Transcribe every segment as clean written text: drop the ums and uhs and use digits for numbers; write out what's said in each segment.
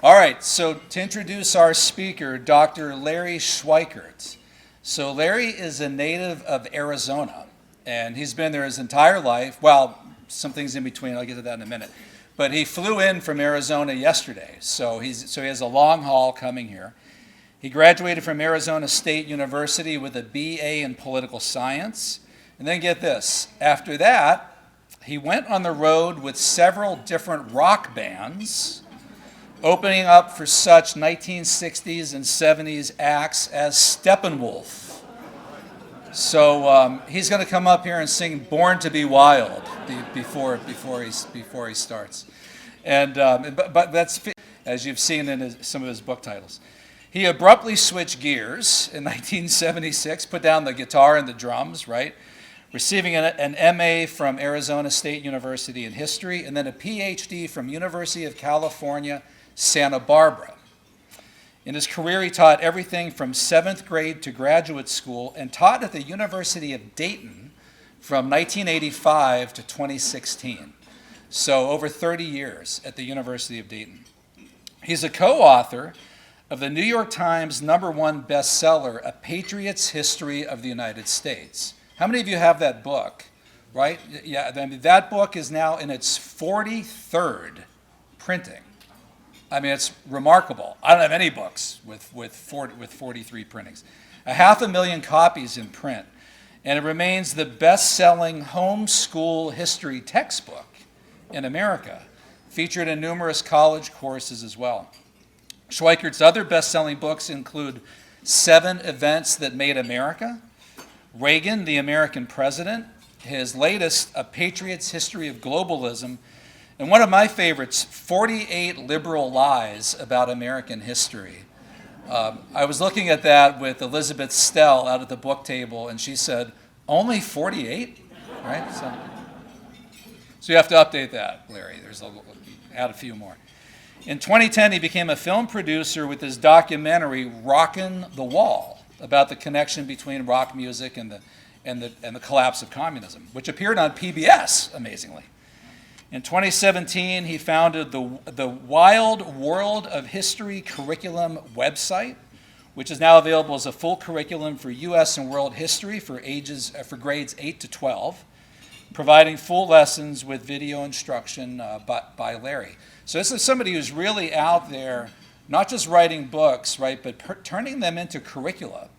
All right, so to introduce our speaker, Dr. Larry Schweikart. So Larry is a native of Arizona, and he's been there his entire life. Well, some things in between, I'll get to that in a minute. But he flew in from Arizona yesterday, so he has a long haul coming here. He graduated from Arizona State University with a BA in political science. And then get this, after that, he went on the road with several different rock bands, opening up for such 1960s and 70s acts as Steppenwolf. So he's going to come up here and sing "Born to Be Wild" before he starts. And but that's, as you've seen in some of his book titles. He abruptly switched gears in 1976, put down the guitar and the drums, right? Receiving an MA from Arizona State University in history, and then a PhD from University of California, Santa Barbara. In his career, he taught everything from 7th grade to graduate school and taught at the University of Dayton from 1985 to 2016. So over 30 years at the University of Dayton. He's a co-author of the New York Times #1 bestseller, A Patriot's History of the United States. How many of you have that book, right? Yeah, I mean, that book is now in its 43rd printing. I mean, it's remarkable. I don't have any books with 43 printings. 500,000 copies in print. And it remains the best-selling homeschool history textbook in America, featured in numerous college courses as well. Schweikart's other best-selling books include 7 Events That Made America, Reagan, the American President, his latest, A Patriot's History of Globalism, and one of my favorites, 48 Liberal Lies About American History. I was looking at that with Elizabeth Stell out at the book table, and she said, only 48? Right? So you have to update that, Larry. Add a few more. In 2010, he became a film producer with his documentary, Rockin' the Wall, about the connection between rock music and the collapse of communism, which appeared on PBS, amazingly. In 2017, he founded the Wild World of History curriculum website, which is now available as a full curriculum for U.S. and world history for grades 8 to 12, providing full lessons with video instruction by Larry. So this is somebody who's really out there, not just writing books, right, but turning them into curricula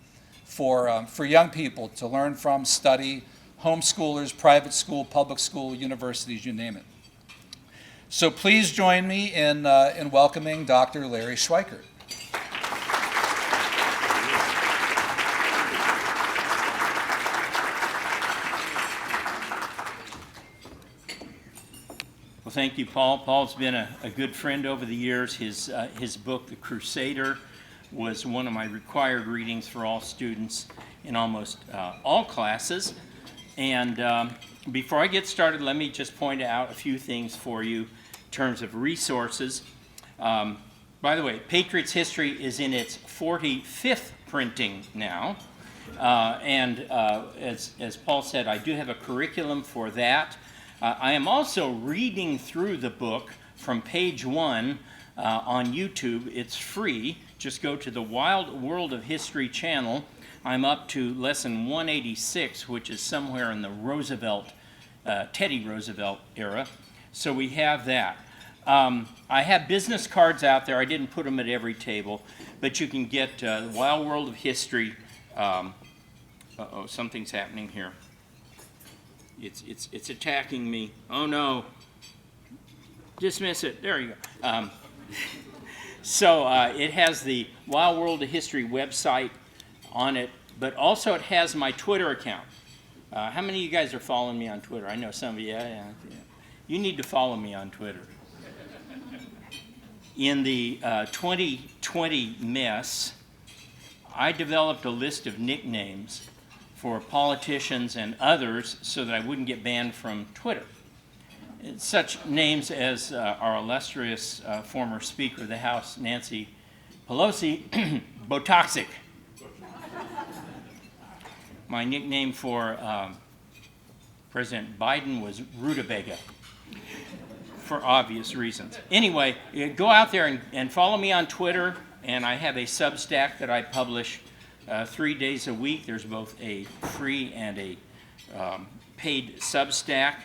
for young people to learn from, study, homeschoolers, private school, public school, universities, you name it. So please join me in welcoming Dr. Larry Schweikart. Well, thank you, Paul. Paul's been a good friend over the years. His book, The Crusader, was one of my required readings for all students in almost all classes. And before I get started, let me just point out a few things for you in terms of resources. By the way, Patriot's History is in its 45th printing now. As Paul said, I do have a curriculum for that. I am also reading through the book from page 1 on YouTube. It's free. Just go to the Wild World of History channel. I'm up to lesson 186, which is somewhere in the Teddy Roosevelt era. So we have that. I have business cards out there. I didn't put them at every table, but you can get the Wild World of History. Uh-oh, something's happening here. It's attacking me. Oh no. Dismiss it. There you go. So it has the Wild World of History website on it, but also it has my Twitter account. How many of you guys are following me on Twitter? I know some of you. Yeah. You need to follow me on Twitter. In the 2020 mess, I developed a list of nicknames for politicians and others so that I wouldn't get banned from Twitter. Such names as our illustrious former Speaker of the House, Nancy Pelosi, Botoxic. My nickname for President Biden was Rutabaga. for obvious reasons. Anyway, go out there and follow me on Twitter, and I have a Substack that I publish 3 days a week. There's both a free and a paid Substack.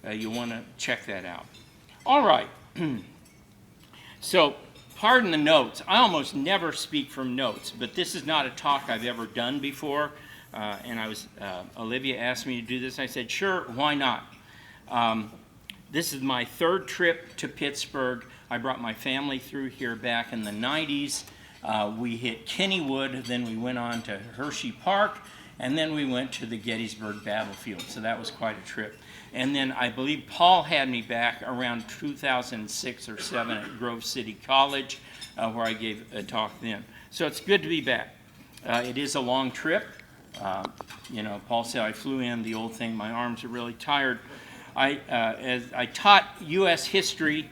You'll want to check that out. All right. So, pardon the notes. I almost never speak from notes, but this is not a talk I've ever done before. And Olivia asked me to do this. I said, sure, why not? This is my third trip to Pittsburgh. I brought my family through here back in the 90s. We hit Kennywood, then we went on to Hershey Park, and then we went to the Gettysburg Battlefield. So that was quite a trip. And then I believe Paul had me back around 2006 or 7 at Grove City College, where I gave a talk then. So it's good to be back. It is a long trip. Paul said I flew in, the old thing, my arms are really tired. As I taught U.S. history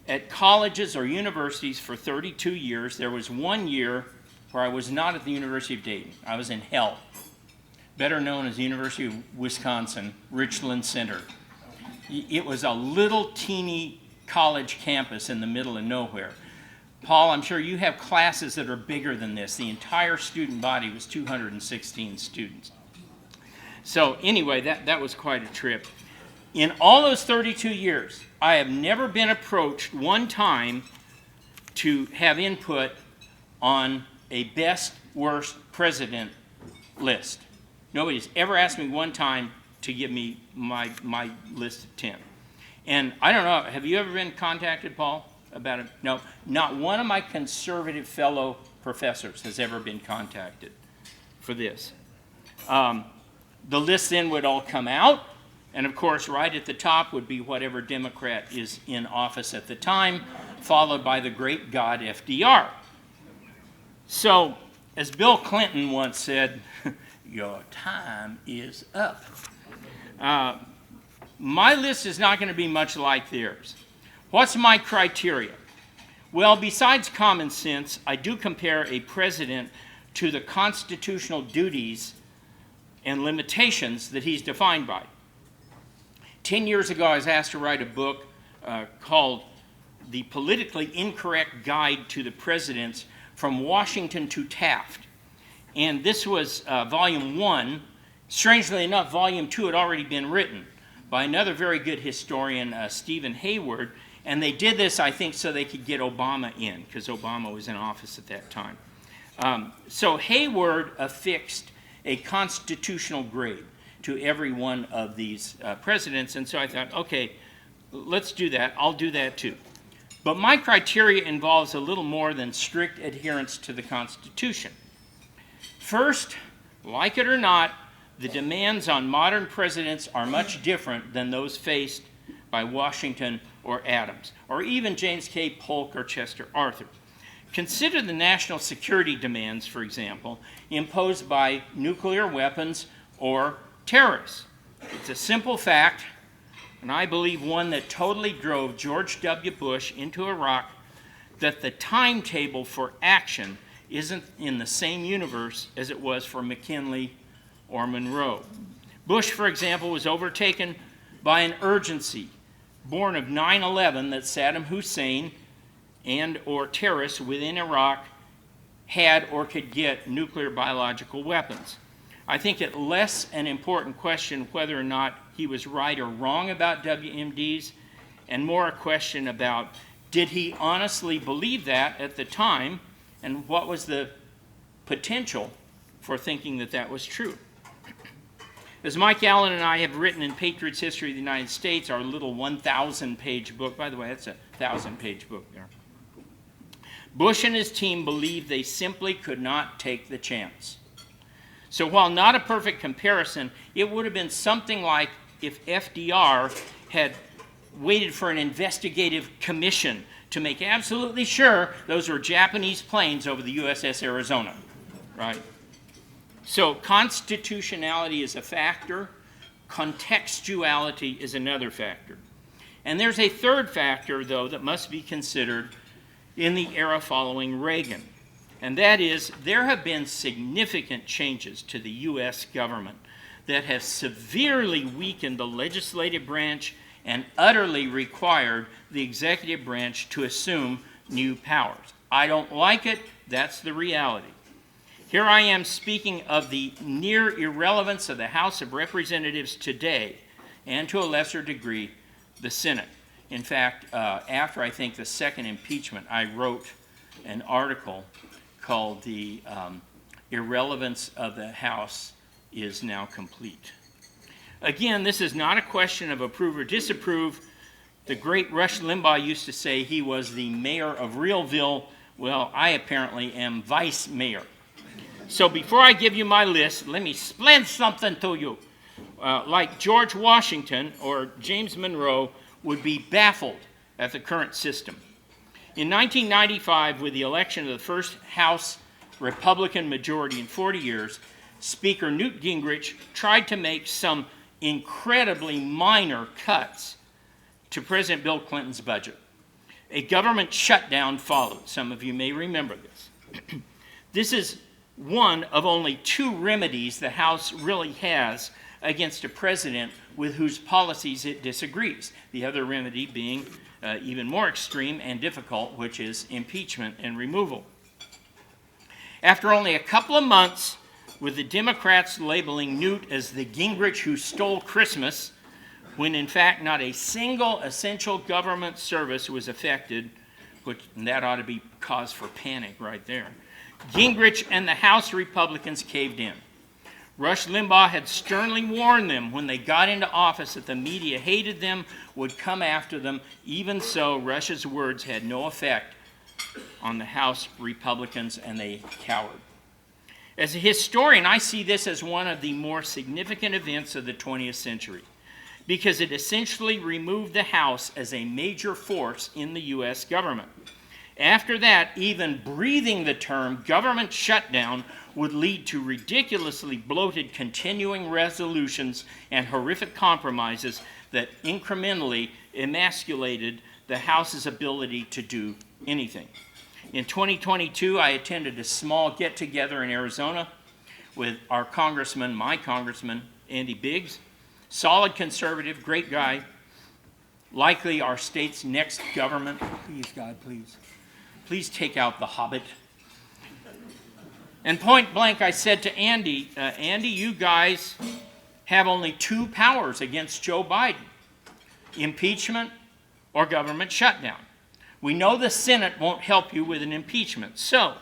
at colleges or universities for 32 years. There was 1 year where I was not at the University of Dayton. I was in hell, better known as the University of Wisconsin, Richland Center. It was a little teeny college campus in the middle of nowhere. Paul, I'm sure you have classes that are bigger than this. The entire student body was 216 students. So anyway, that was quite a trip. In all those 32 years, I have never been approached one time to have input on a best, worst president list. Nobody's ever asked me one time to give me my list of 10. And I don't know, have you ever been contacted, Paul, about it? No, not one of my conservative fellow professors has ever been contacted for this. The list then would all come out, and of course right at the top would be whatever Democrat is in office at the time, followed by the great god FDR. So, as Bill Clinton once said, your time is up. My list is not going to be much like theirs. What's my criteria? Well, besides common sense, I do compare a president to the constitutional duties and limitations that he's defined by. 10 years ago, I was asked to write a book called The Politically Incorrect Guide to the Presidents from Washington to Taft. And this was volume 1. Strangely enough, volume 2 had already been written by another very good historian, Stephen Hayward. And they did this, I think, so they could get Obama in, because Obama was in office at that time. So Hayward affixed a constitutional grade to every one of these presidents. And so I thought, okay, let's do that. I'll do that too. But my criteria involves a little more than strict adherence to the Constitution. First, like it or not, the demands on modern presidents are much different than those faced by Washington or Adams, or even James K. Polk or Chester Arthur. Consider the national security demands, for example, imposed by nuclear weapons or terrorists. It's a simple fact, and I believe one that totally drove George W. Bush into Iraq, that the timetable for action isn't in the same universe as it was for McKinley or Monroe. Bush, for example, was overtaken by an urgency born of 9/11 that Saddam Hussein and or terrorists within Iraq had or could get nuclear biological weapons. I think it less an important question whether or not he was right or wrong about WMDs, and more a question about did he honestly believe that at the time, and what was the potential for thinking that that was true. As Mike Allen and I have written in Patriot's History of the United States, our little 1,000-page book, by the way, that's a 1,000-page book there. Bush and his team believed they simply could not take the chance. So while not a perfect comparison, it would have been something like if FDR had waited for an investigative commission to make absolutely sure those were Japanese planes over the USS Arizona, right? So constitutionality is a factor, contextuality is another factor. And there's a third factor, though, that must be considered in the era following Reagan. And that is, there have been significant changes to the U.S. government that have severely weakened the legislative branch and utterly required the executive branch to assume new powers. I don't like it. That's the reality. Here I am speaking of the near irrelevance of the House of Representatives today, and to a lesser degree, the Senate. In fact, after I think the second impeachment, I wrote an article called "The Irrelevance of the House is Now Complete." Again, this is not a question of approve or disapprove. The great Rush Limbaugh used to say he was the mayor of Realville. Well, I apparently am vice mayor. So before I give you my list, let me explain something to you. Like George Washington or James Monroe would be baffled at the current system. In 1995, with the election of the first House Republican majority in 40 years, Speaker Newt Gingrich tried to make some incredibly minor cuts to President Bill Clinton's budget. A government shutdown followed. Some of you may remember this. This is one of only two remedies the House really has against a president with whose policies it disagrees. The other remedy being even more extreme and difficult, which is impeachment and removal. After only a couple of months, with the Democrats labeling Newt as the Gingrich who stole Christmas, when in fact not a single essential government service was affected, and that ought to be cause for panic right there, Gingrich and the House Republicans caved in. Rush Limbaugh had sternly warned them when they got into office that the media hated them, would come after them. Even so, Rush's words had no effect on the House Republicans, and they cowered. As a historian, I see this as one of the more significant events of the 20th century, because it essentially removed the House as a major force in the U.S. government. After that, even breathing the term government shutdown would lead to ridiculously bloated continuing resolutions and horrific compromises that incrementally emasculated the House's ability to do anything. In 2022, I attended a small get-together in Arizona with our congressman, my congressman, Andy Biggs. Solid conservative, great guy, likely our state's next government. Please, God, please. Please take out The Hobbit. And point blank, I said to Andy, Andy, you guys have only two powers against Joe Biden: impeachment or government shutdown. We know the Senate won't help you with an impeachment. So,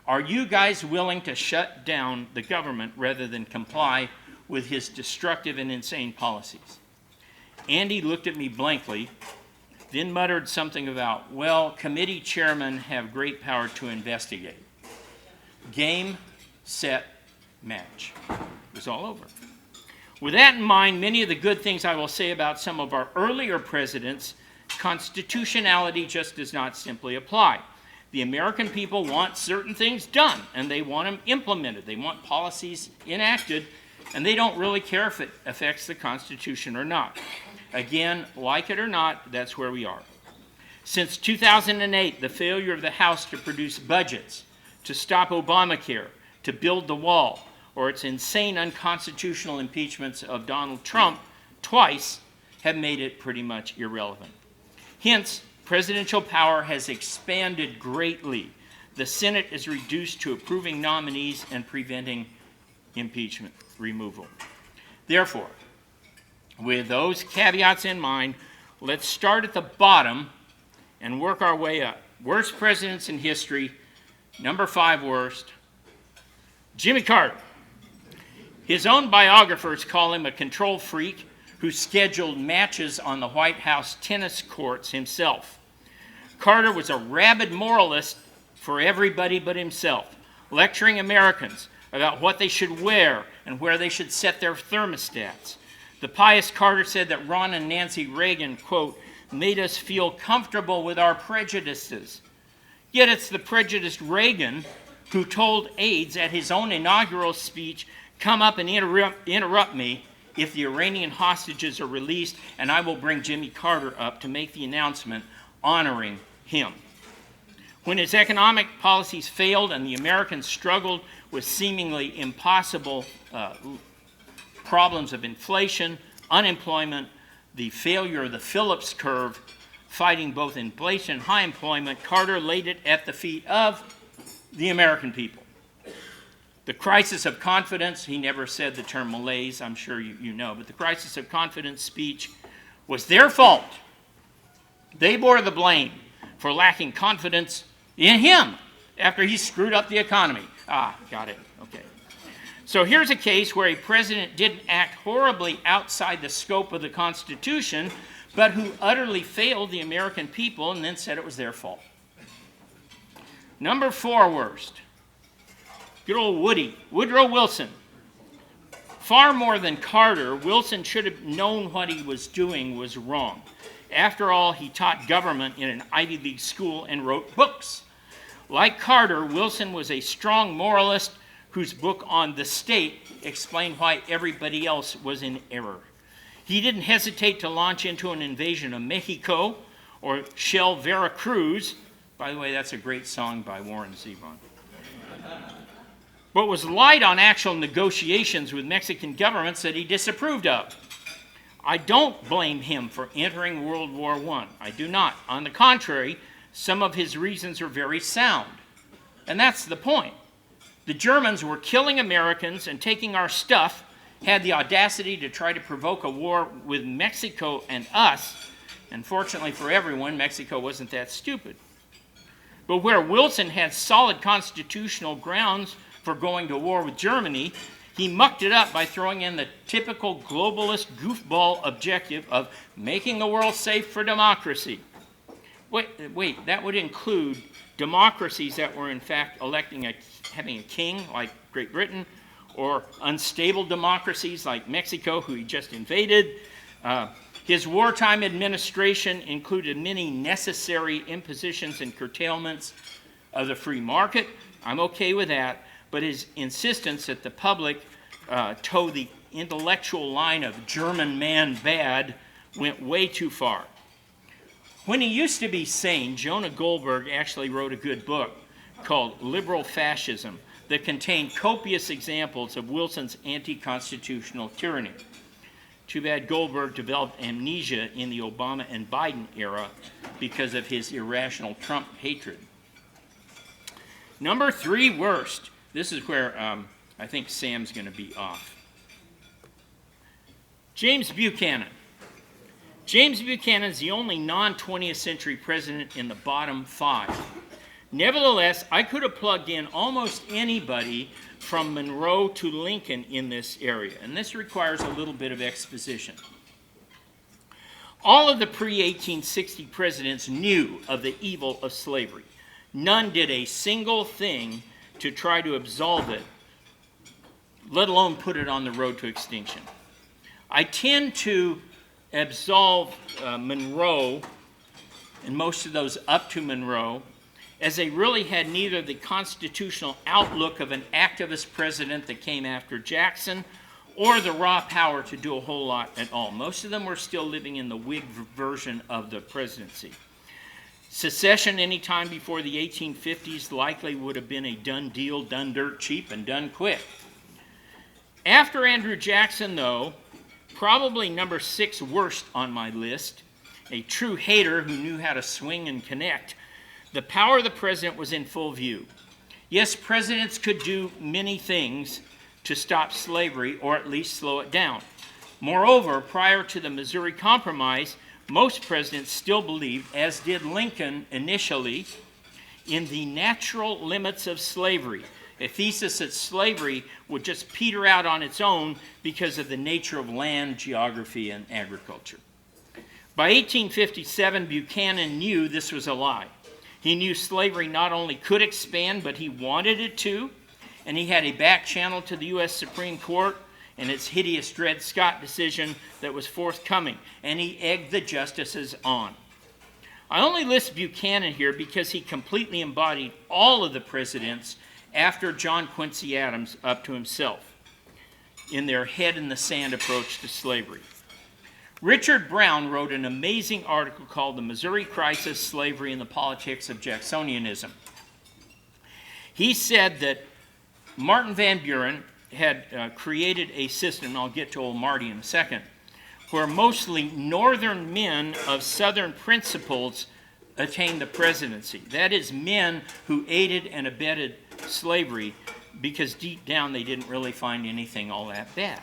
are you guys willing to shut down the government rather than comply with his destructive and insane policies? Andy looked at me blankly, then muttered something about, well, committee chairmen have great power to investigate. Game, set, match. It was all over. With that in mind, many of the good things I will say about some of our earlier presidents, constitutionality just does not simply apply. The American people want certain things done, and they want them implemented. They want policies enacted, and they don't really care if it affects the Constitution or not. Again, like it or not, that's where we are. Since 2008, the failure of the House to produce budgets, to stop Obamacare, to build the wall, or its insane unconstitutional impeachments of Donald Trump twice have made it pretty much irrelevant. Hence, presidential power has expanded greatly. The Senate is reduced to approving nominees and preventing impeachment removal. Therefore, with those caveats in mind, let's start at the bottom and work our way up. Worst presidents in history, number 5 worst, Jimmy Carter. His own biographers call him a control freak who scheduled matches on the White House tennis courts himself. Carter was a rabid moralist for everybody but himself, lecturing Americans about what they should wear and where they should set their thermostats. The pious Carter said that Ron and Nancy Reagan, quote, made us feel comfortable with our prejudices. Yet it's the prejudiced Reagan who told aides at his own inaugural speech, come up and interrupt me if the Iranian hostages are released, and I will bring Jimmy Carter up to make the announcement honoring him. When his economic policies failed and the Americans struggled with seemingly impossible problems of inflation, unemployment, the failure of the Phillips curve, fighting both inflation and high employment, Carter laid it at the feet of the American people. The crisis of confidence, he never said the term malaise, I'm sure you know, but the crisis of confidence speech was their fault. They bore the blame for lacking confidence in him after he screwed up the economy. Got it, okay. So here's a case where a president didn't act horribly outside the scope of the Constitution, but who utterly failed the American people and then said it was their fault. Number 4 worst. Good old Woodrow Wilson. Far more than Carter, Wilson should have known what he was doing was wrong. After all, he taught government in an Ivy League school and wrote books. Like Carter, Wilson was a strong moralist whose book on the state explained why everybody else was in error. He didn't hesitate to launch into an invasion of Mexico or shell Veracruz. By the way, that's a great song by Warren Zevon. But was light on actual negotiations with Mexican governments that he disapproved of. I don't blame him for entering World War I. I do not. On the contrary, some of his reasons are very sound. And that's the point. The Germans were killing Americans and taking our stuff, had the audacity to try to provoke a war with Mexico and us. And fortunately for everyone, Mexico wasn't that stupid. But where Wilson had solid constitutional grounds for going to war with Germany, he mucked it up by throwing in the typical globalist goofball objective of making the world safe for democracy. Wait, that would include democracies that were in fact having a king like Great Britain, or unstable democracies like Mexico, who he just invaded. His wartime administration included many necessary impositions and curtailments of the free market. I'm okay with that. But his insistence that the public toe the intellectual line of German man bad went way too far. When he used to be sane, Jonah Goldberg actually wrote a good book called Liberal Fascism that contained copious examples of Wilson's anti-constitutional tyranny. Too bad Goldberg developed amnesia in the Obama and Biden era because of his irrational Trump hatred. Number 3 worst. This is where I think Sam's going to be off. James Buchanan. James Buchanan is the only non-20th century president in the bottom 5. Nevertheless, I could have plugged in almost anybody from Monroe to Lincoln in this area, and this requires a little bit of exposition. All of the pre-1860 presidents knew of the evil of slavery. None did a single thing to try to absolve it, let alone put it on the road to extinction. I tend to absolve Monroe, and most of those up to Monroe, as they really had neither the constitutional outlook of an activist president that came after Jackson or the raw power to do a whole lot at all. Most of them were still living in the Whig version of the presidency. Secession any time before the 1850s likely would have been a done deal, done dirt cheap, and done quick. After Andrew Jackson, though, probably number 6 worst on my list, a true hater who knew how to swing and connect, the power of the president was in full view. Yes, presidents could do many things to stop slavery or at least slow it down. Moreover, prior to the Missouri Compromise, most presidents still believed, as did Lincoln initially, in the natural limits of slavery, a thesis that slavery would just peter out on its own because of the nature of land, geography, and agriculture. By 1857, Buchanan knew this was a lie. He knew slavery not only could expand, but he wanted it to, and he had a back channel to the U.S. Supreme Court and its hideous Dred Scott decision that was forthcoming, and he egged the justices on. I only list Buchanan here because he completely embodied all of the presidents after John Quincy Adams up to himself in their head-in-the-sand approach to slavery. Richard Brown wrote an amazing article called The Missouri Crisis, Slavery, and the Politics of Jacksonianism. He said that Martin Van Buren had created a system, and I'll get to old Marty in a second, where mostly northern men of southern principles attained the presidency. That is, men who aided and abetted slavery because deep down they didn't really find anything all that bad.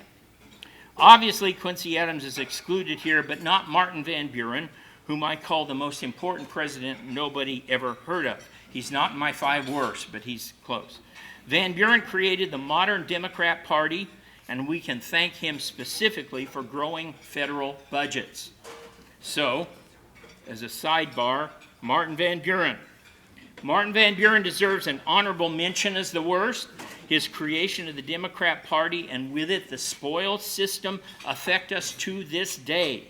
Obviously, Quincy Adams is excluded here, but not Martin Van Buren, whom I call the most important president nobody ever heard of. He's not in my 5 worst, but he's close. Van Buren created the modern Democrat Party, and we can thank him specifically for growing federal budgets. So, as a sidebar, Martin Van Buren. Martin Van Buren deserves an honorable mention as the worst. His creation of the Democrat Party, and with it the spoils system, affect us to this day.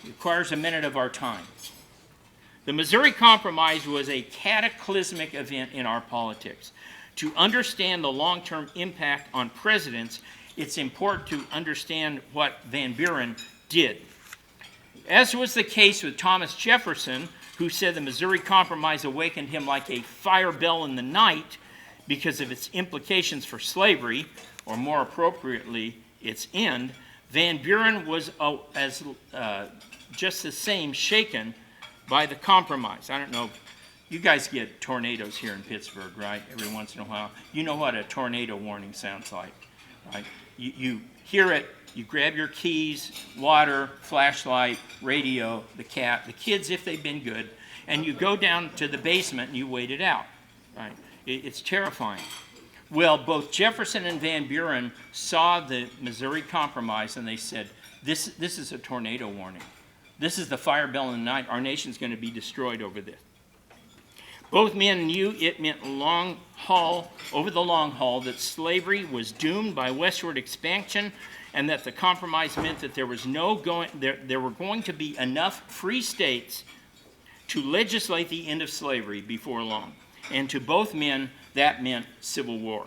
It requires a minute of our time. The Missouri Compromise was a cataclysmic event in our politics. To understand the long-term impact on presidents, it's important to understand what Van Buren did. As was the case with Thomas Jefferson, who said the Missouri Compromise awakened him like a fire bell in the night because of its implications for slavery, or more appropriately, its end, Van Buren was just the same shaken by the compromise. I don't know, you guys get tornadoes here in Pittsburgh, right? Every once in a while. You know what a tornado warning sounds like, right? You hear it, you grab your keys, water, flashlight, radio, the cat, the kids if they've been good, and you go down to the basement and you wait it out, right? It's terrifying. Well, both Jefferson and Van Buren saw the Missouri Compromise and they said, this is a tornado warning. This is the fire bell in the night. Our nation's going to be destroyed over this. Both men knew it meant over the long haul, that slavery was doomed by westward expansion, and that the compromise meant that there were going to be enough free states to legislate the end of slavery before long. And to both men, that meant civil war.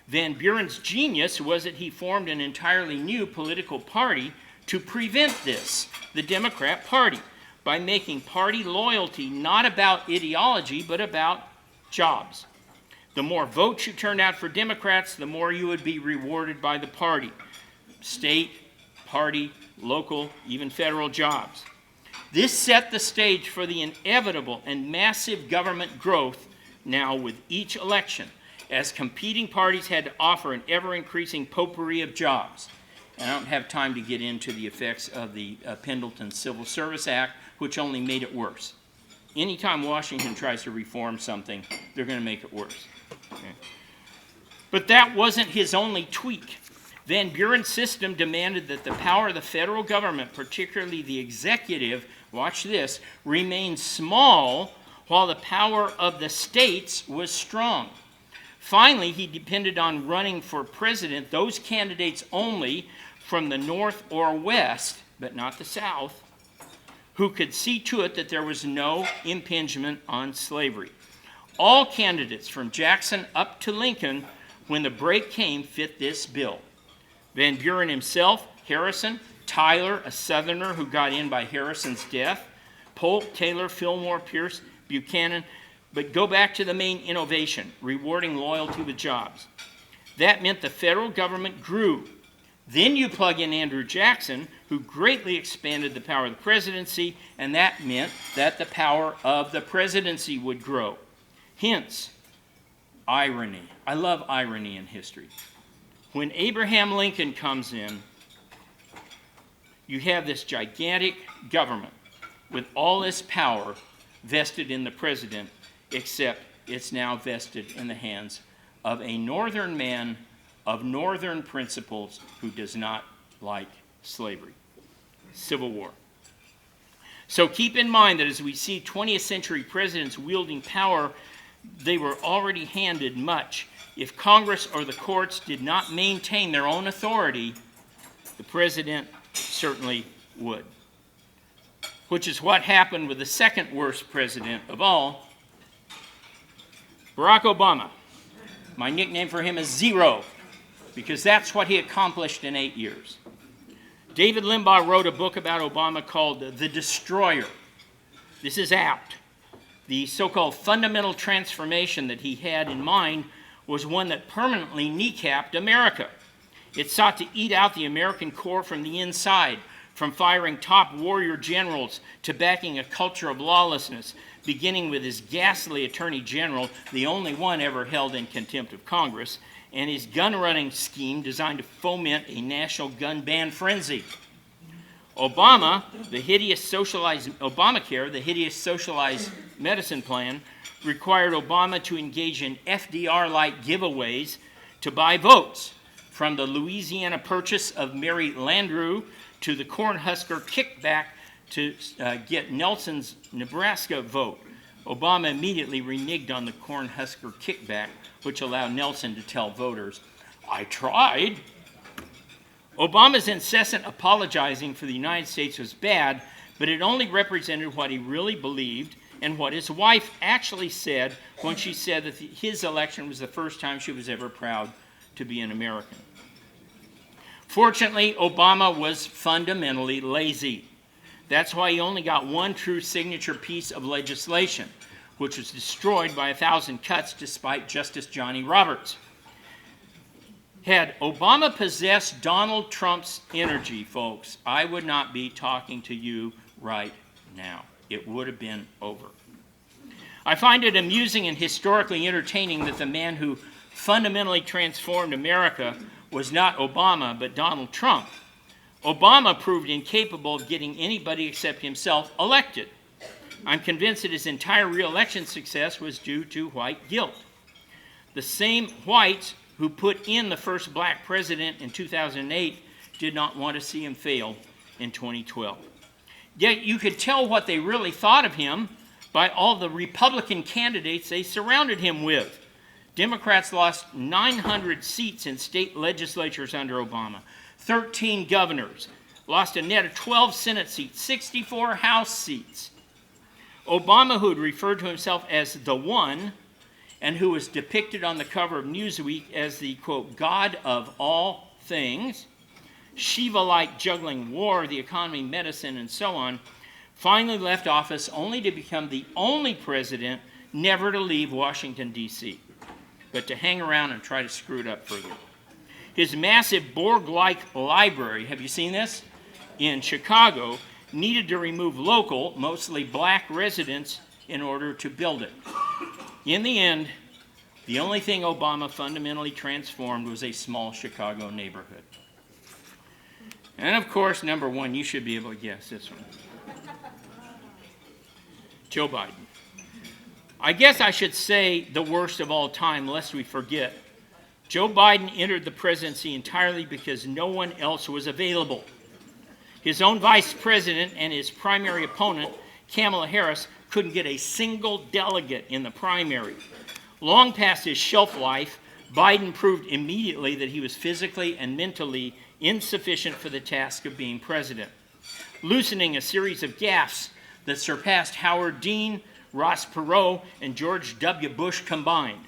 Van Buren's genius was that he formed an entirely new political party to prevent this, the Democrat Party, by making party loyalty not about ideology, but about jobs. The more votes you turned out for Democrats, the more you would be rewarded by the party. State, party, local, even federal jobs. This set the stage for the inevitable and massive government growth now with each election, as competing parties had to offer an ever-increasing potpourri of jobs. And I don't have time to get into the effects of the Pendleton Civil Service Act, which only made it worse. Anytime Washington tries to reform something, they're going to make it worse. Okay. But that wasn't his only tweak. Van Buren's system demanded that the power of the federal government, particularly the executive, watch this, remain small while the power of the states was strong. Finally, he depended on running for president those candidates only from the North or West, but not the South, who could see to it that there was no impingement on slavery. All candidates from Jackson up to Lincoln, when the break came, fit this bill. Van Buren himself, Harrison, Tyler, a Southerner who got in by Harrison's death, Polk, Taylor, Fillmore, Pierce, Buchanan, but go back to the main innovation, rewarding loyalty with jobs. That meant the federal government grew. Then you plug in Andrew Jackson, who greatly expanded the power of the presidency, and that meant that the power of the presidency would grow. Hence, irony. I love irony in history. When Abraham Lincoln comes in, you have this gigantic government with all this power vested in the president, except it's now vested in the hands of a northern man of northern principles who does not like slavery. Civil War. So keep in mind that as we see 20th century presidents wielding power, they were already handed much. If Congress or the courts did not maintain their own authority, the president certainly would. Which is what happened with the second worst president of all, Barack Obama. My nickname for him is Zero, because that's what he accomplished in 8 years. David Limbaugh wrote a book about Obama called The Destroyer. This is apt. The so-called fundamental transformation that he had in mind was one that permanently kneecapped America. It sought to eat out the American core from the inside, from firing top warrior generals to backing a culture of lawlessness, beginning with his ghastly attorney general, the only one ever held in contempt of Congress, and his gun-running scheme designed to foment a national gun ban frenzy. Obamacare, the hideous socialized medicine plan, required Obama to engage in FDR-like giveaways to buy votes, from the Louisiana Purchase of Mary Landrieu to the Cornhusker kickback to get Nelson's Nebraska vote. Obama immediately reneged on the Cornhusker kickback, which allowed Nelson to tell voters, "I tried." Obama's incessant apologizing for the United States was bad, but it only represented what he really believed and what his wife actually said when she said that his election was the first time she was ever proud to be an American. Fortunately, Obama was fundamentally lazy. That's why he only got one true signature piece of legislation, which was destroyed by 1,000 cuts despite Justice Johnny Roberts. Had Obama possessed Donald Trump's energy, folks, I would not be talking to you right now. It would have been over. I find it amusing and historically entertaining that the man who fundamentally transformed America was not Obama, but Donald Trump. Obama proved incapable of getting anybody except himself elected. I'm convinced that his entire re-election success was due to white guilt. The same whites who put in the first black president in 2008 did not want to see him fail in 2012. Yet you could tell what they really thought of him by all the Republican candidates they surrounded him with. Democrats lost 900 seats in state legislatures under Obama, 13 governors, lost a net of 12 Senate seats, 64 House seats. Obama, who had referred to himself as the one, and who was depicted on the cover of Newsweek as the, quote, God of all things, Shiva-like juggling war, the economy, medicine, and so on, finally left office only to become the only president never to leave Washington, D.C., but to hang around and try to screw it up further. His massive Borg-like library, have you seen this? In Chicago, needed to remove local, mostly black residents in order to build it. In the end, the only thing Obama fundamentally transformed was a small Chicago neighborhood. And of course, number one, you should be able to guess this one. Joe Biden. I guess I should say the worst of all time, lest we forget. Joe Biden entered the presidency entirely because no one else was available. His own vice president and his primary opponent, Kamala Harris, couldn't get a single delegate in the primary. Long past his shelf life, Biden proved immediately that he was physically and mentally insufficient for the task of being president, loosening a series of gaffes that surpassed Howard Dean, Ross Perot, and George W. Bush combined.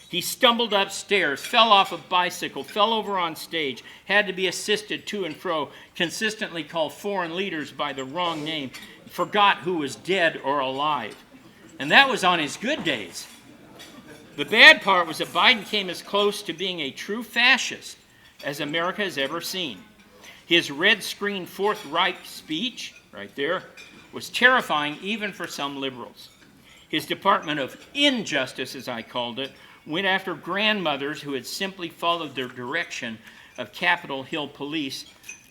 He stumbled upstairs, fell off a bicycle, fell over on stage, had to be assisted to and fro, consistently called foreign leaders by the wrong name, forgot who was dead or alive. And that was on his good days. The bad part was that Biden came as close to being a true fascist as America has ever seen. His red screen Fourth Reich speech, right there, was terrifying even for some liberals. His Department of Injustice, as I called it, went after grandmothers who had simply followed the direction of Capitol Hill police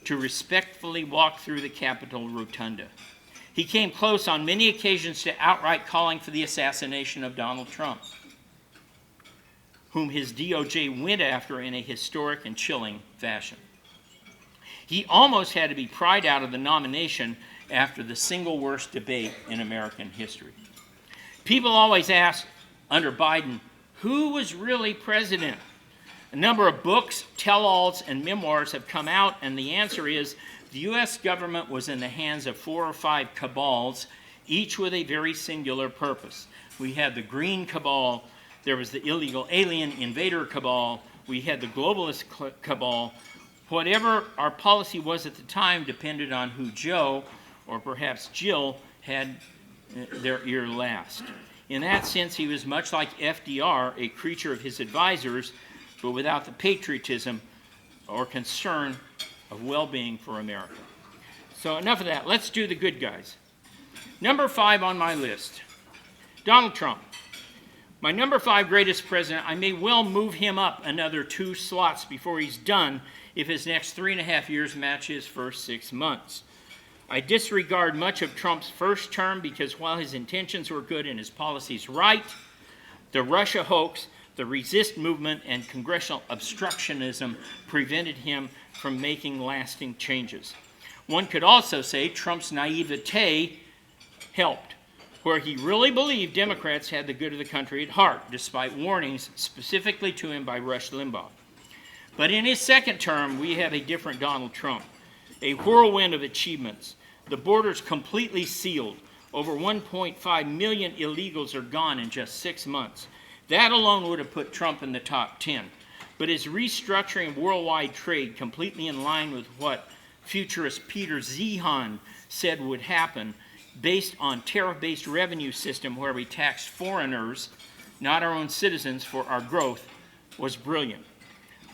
to respectfully walk through the Capitol rotunda. He came close on many occasions to outright calling for the assassination of Donald Trump, whom his DOJ went after in a historic and chilling fashion. He almost had to be pried out of the nomination after the single worst debate in American history. People always ask, under Biden, who was really president? A number of books, tell-alls, and memoirs have come out, and the answer is the U.S. government was in the hands of 4 or 5 cabals, each with a very singular purpose. We had the Green Cabal, there was the illegal alien invader cabal, we had the globalist cabal. Whatever our policy was at the time depended on who Joe, or perhaps Jill, had their ear last. In that sense, he was much like FDR, a creature of his advisors, but without the patriotism or concern of well-being for America. So enough of that. Let's do the good guys. Number 5 on my list, Donald Trump. My number 5 greatest president. I may well move him up another 2 slots before he's done if his next 3.5 years match his first 6 months. I disregard much of Trump's first term because while his intentions were good and his policies right, the Russia hoax, the resist movement, and congressional obstructionism prevented him from making lasting changes. One could also say Trump's naivete helped, where he really believed Democrats had the good of the country at heart, despite warnings specifically to him by Rush Limbaugh. But in his second term, we have a different Donald Trump, a whirlwind of achievements. The borders completely sealed. Over 1.5 million illegals are gone in just 6 months. That alone would have put Trump in the top 10. But his restructuring of worldwide trade, completely in line with what futurist Peter Zeihan said would happen, based on tariff-based revenue system where we tax foreigners, not our own citizens, for our growth, was brilliant.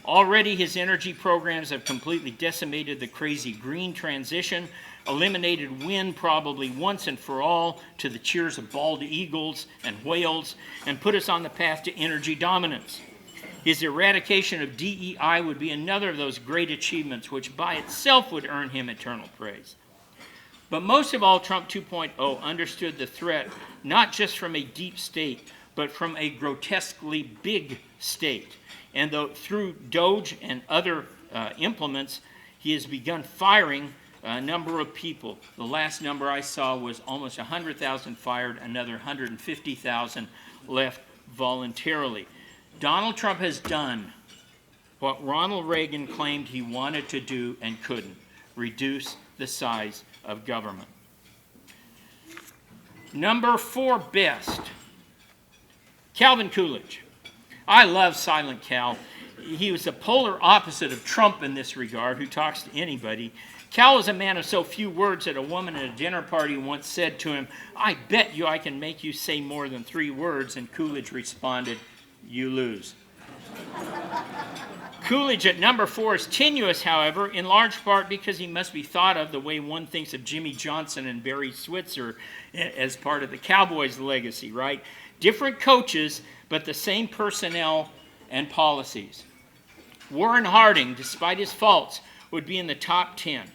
Already his energy programs have completely decimated the crazy green transition, eliminated wind probably once and for all to the cheers of bald eagles and whales, and put us on the path to energy dominance. His eradication of DEI would be another of those great achievements which by itself would earn him eternal praise. But most of all, Trump 2.0 understood the threat not just from a deep state, but from a grotesquely big state. And through Doge and other implements, he has begun firing a number of people. The last number I saw was almost 100,000 fired, another 150,000 left voluntarily. Donald Trump has done what Ronald Reagan claimed he wanted to do and couldn't: reduce the size of government. Number 4 best, Calvin Coolidge. I love Silent Cal. He was the polar opposite of Trump in this regard, who talks to anybody. Cal was a man of so few words that a woman at a dinner party once said to him, "I bet you I can make you say more than 3 words," and Coolidge responded, "You lose." Coolidge at number 4 is tenuous, however, in large part because he must be thought of the way one thinks of Jimmy Johnson and Barry Switzer as part of the Cowboys' legacy, right? Different coaches, but the same personnel and policies. Warren Harding, despite his faults, would be in the top 10.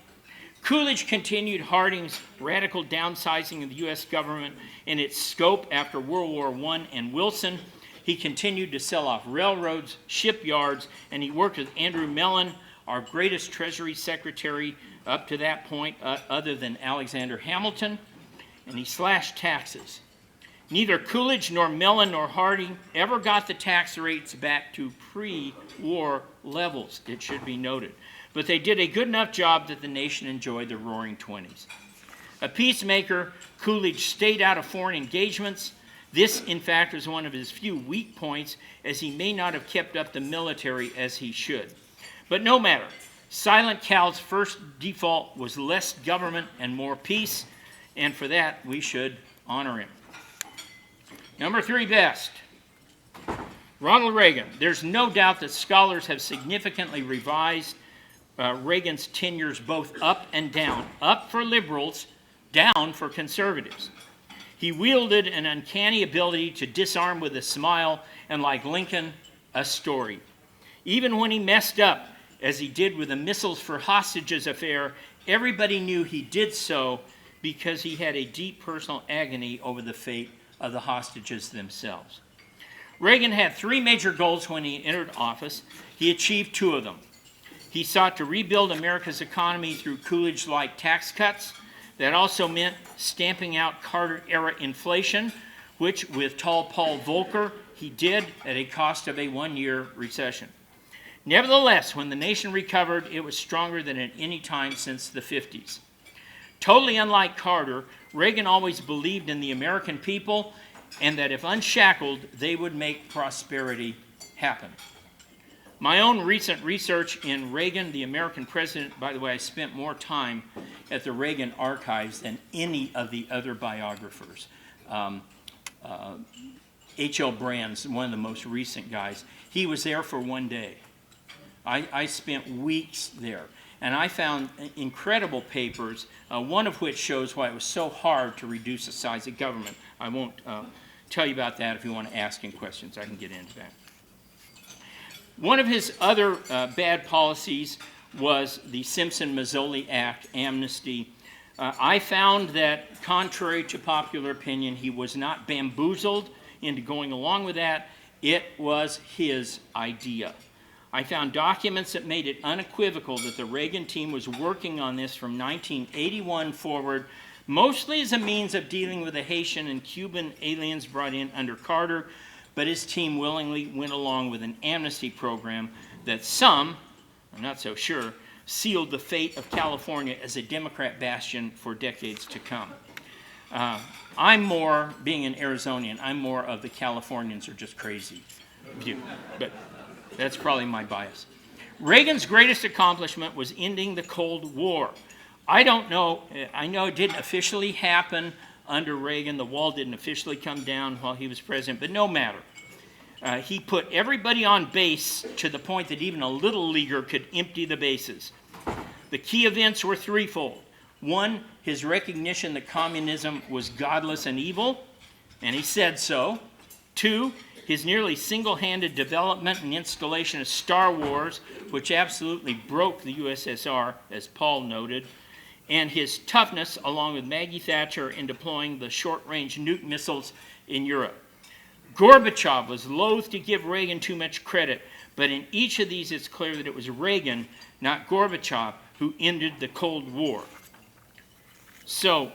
Coolidge continued Harding's radical downsizing of the U.S. government and its scope after World War I and Wilson. He continued to sell off railroads, shipyards, and he worked with Andrew Mellon, our greatest Treasury Secretary up to that point, other than Alexander Hamilton, and he slashed taxes. Neither Coolidge nor Mellon nor Harding ever got the tax rates back to pre-war levels, it should be noted. But they did a good enough job that the nation enjoyed the roaring 20s. A peacemaker, Coolidge stayed out of foreign engagements. This, in fact, was one of his few weak points, as he may not have kept up the military as he should. But no matter. Silent Cal's first default was less government and more peace, and for that we should honor him. Number 3 best, Ronald Reagan. There's no doubt that scholars have significantly revised Reagan's tenures both up and down. Up for liberals, down for conservatives. He wielded an uncanny ability to disarm with a smile and, like Lincoln, a story. Even when he messed up, as he did with the missiles for hostages affair, everybody knew he did so because he had a deep personal agony over the fate of the hostages themselves. Reagan had 3 major goals when he entered office. He achieved 2 of them. He sought to rebuild America's economy through Coolidge-like tax cuts. That also meant stamping out Carter-era inflation, which, with tall Paul Volcker, he did at a cost of a 1-year recession. Nevertheless, when the nation recovered, it was stronger than at any time since the 50s. Totally unlike Carter, Reagan always believed in the American people and that if unshackled, they would make prosperity happen. My own recent research in Reagan, the American president, by the way, I spent more time at the Reagan archives than any of the other biographers. H.L. Brands, one of the most recent guys, he was there for 1 day. I spent weeks there. and I found incredible papers, one of which shows why it was so hard to reduce the size of government. I won't tell you about that. If you want to ask him questions, I can get into that. One of his other bad policies was the Simpson-Mazzoli Act, amnesty. I found that, contrary to popular opinion, he was not bamboozled into going along with that. It was his idea. I found documents that made it unequivocal that the Reagan team was working on this from 1981 forward, mostly as a means of dealing with the Haitian and Cuban aliens brought in under Carter, but his team willingly went along with an amnesty program that some, I'm not so sure, sealed the fate of California as a Democrat bastion for decades to come. I'm more, being an Arizonian, I'm more of the Californians are just crazy view, but that's probably my bias. Reagan's greatest accomplishment was ending the Cold War. I don't know, I know it didn't officially happen under Reagan. The wall didn't officially come down while he was president, but no matter. He put everybody on base to the point that even a little leaguer could empty the bases. The key events were threefold. One, his recognition that communism was godless and evil, and he said so. Two, his nearly single-handed development and installation of Star Wars, which absolutely broke the USSR, as Paul noted, and his toughness, along with Maggie Thatcher, in deploying the short-range nuke missiles in Europe. Gorbachev was loath to give Reagan too much credit, but in each of these it's clear that it was Reagan, not Gorbachev, who ended the Cold War. So,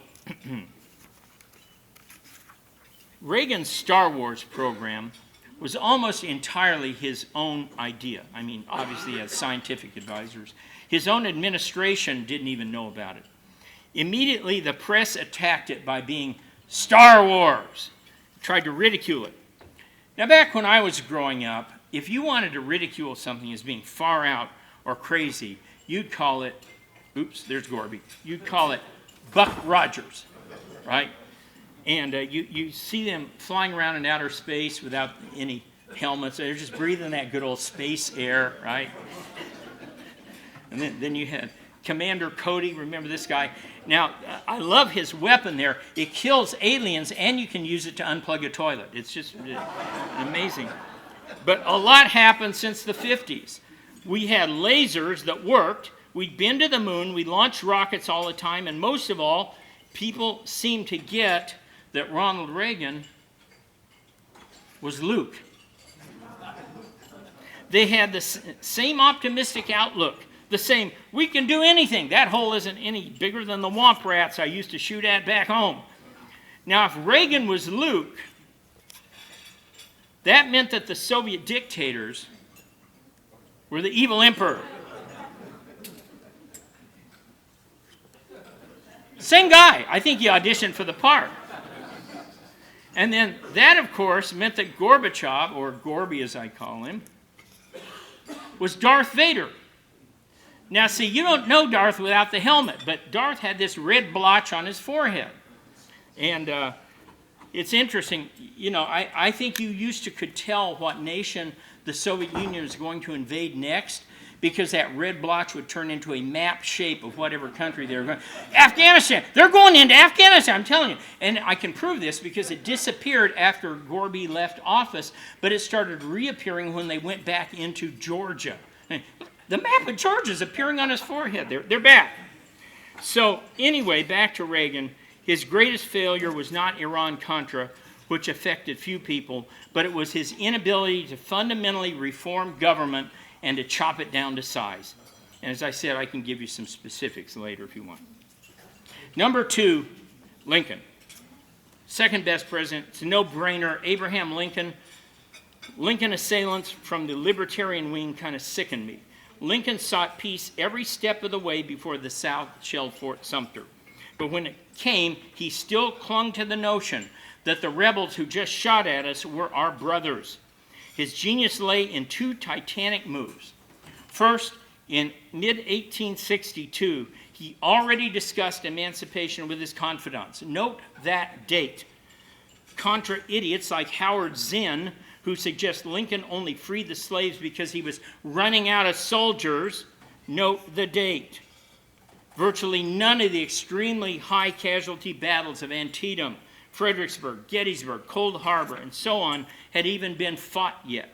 Reagan's Star Wars program was almost entirely his own idea. I mean, obviously he had scientific advisors. His own administration didn't even know about it. Immediately, the press attacked it by being Star Wars, tried to ridicule it. Now, back when I was growing up, if you wanted to ridicule something as being far out or crazy, you'd call it, oops, there's Gorby, you'd call it Buck Rogers, right? And you see them flying around in outer space without any helmets. They're just breathing that good old space air, right? And then you had Commander Cody, remember this guy? Now, I love his weapon there. It kills aliens, and you can use it to unplug a toilet. It's just amazing. But a lot happened since the 50s. We had lasers that worked. We'd been to the moon. We launched rockets all the time. And most of all, people seemed to get that Ronald Reagan was Luke. They had the same optimistic outlook. The same, we can do anything. That hole isn't any bigger than the womp rats I used to shoot at back home. Now, if Reagan was Luke, that meant that the Soviet dictators were the evil emperor. Same guy. I think he auditioned for the part. And then that, of course, meant that Gorbachev, or Gorby as I call him, was Darth Vader. Now, see, you don't know Darth without the helmet, but Darth had this red blotch on his forehead. And it's interesting, you know, I think you used to could tell what nation the Soviet Union was going to invade next, because that red blotch would turn into a map shape of whatever country they were going. Afghanistan! They're going into Afghanistan, I'm telling you. And I can prove this because it disappeared after Gorby left office, but it started reappearing when they went back into Georgia. The map of Georgia is appearing on his forehead. They're back. So anyway, back to Reagan. His greatest failure was not Iran-Contra, which affected few people, but it was his inability to fundamentally reform government and to chop it down to size. And as I said, I can give you some specifics later if you want. Number 2, Lincoln. Second best president. It's a no-brainer. Abraham Lincoln. Lincoln assailants from the libertarian wing kind of sickened me. Lincoln sought peace every step of the way before the South shelled Fort Sumter. But when it came, he still clung to the notion that the rebels who just shot at us were our brothers. His genius lay in 2 titanic moves. First, in mid-1862, he already discussed emancipation with his confidants. Note that date. Contra idiots like Howard Zinn, who suggest Lincoln only freed the slaves because he was running out of soldiers, Note the date. Virtually none of the extremely high casualty battles of Antietam, Fredericksburg, Gettysburg, Cold Harbor, and so on had even been fought yet.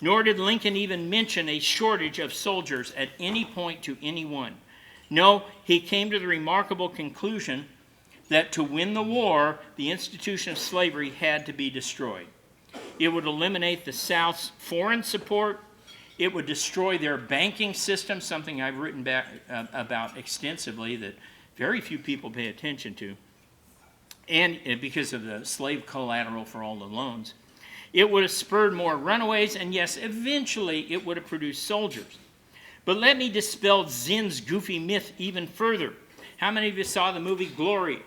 Nor did Lincoln even mention a shortage of soldiers at any point to anyone. No, he came to the remarkable conclusion that to win the war, the institution of slavery had to be destroyed. It would eliminate the South's foreign support. It would destroy their banking system, something I've written about extensively that very few people pay attention to, and because of the slave collateral for all the loans. It would have spurred more runaways, and yes, eventually it would have produced soldiers. But let me dispel Zinn's goofy myth even further. How many of you saw the movie Glory?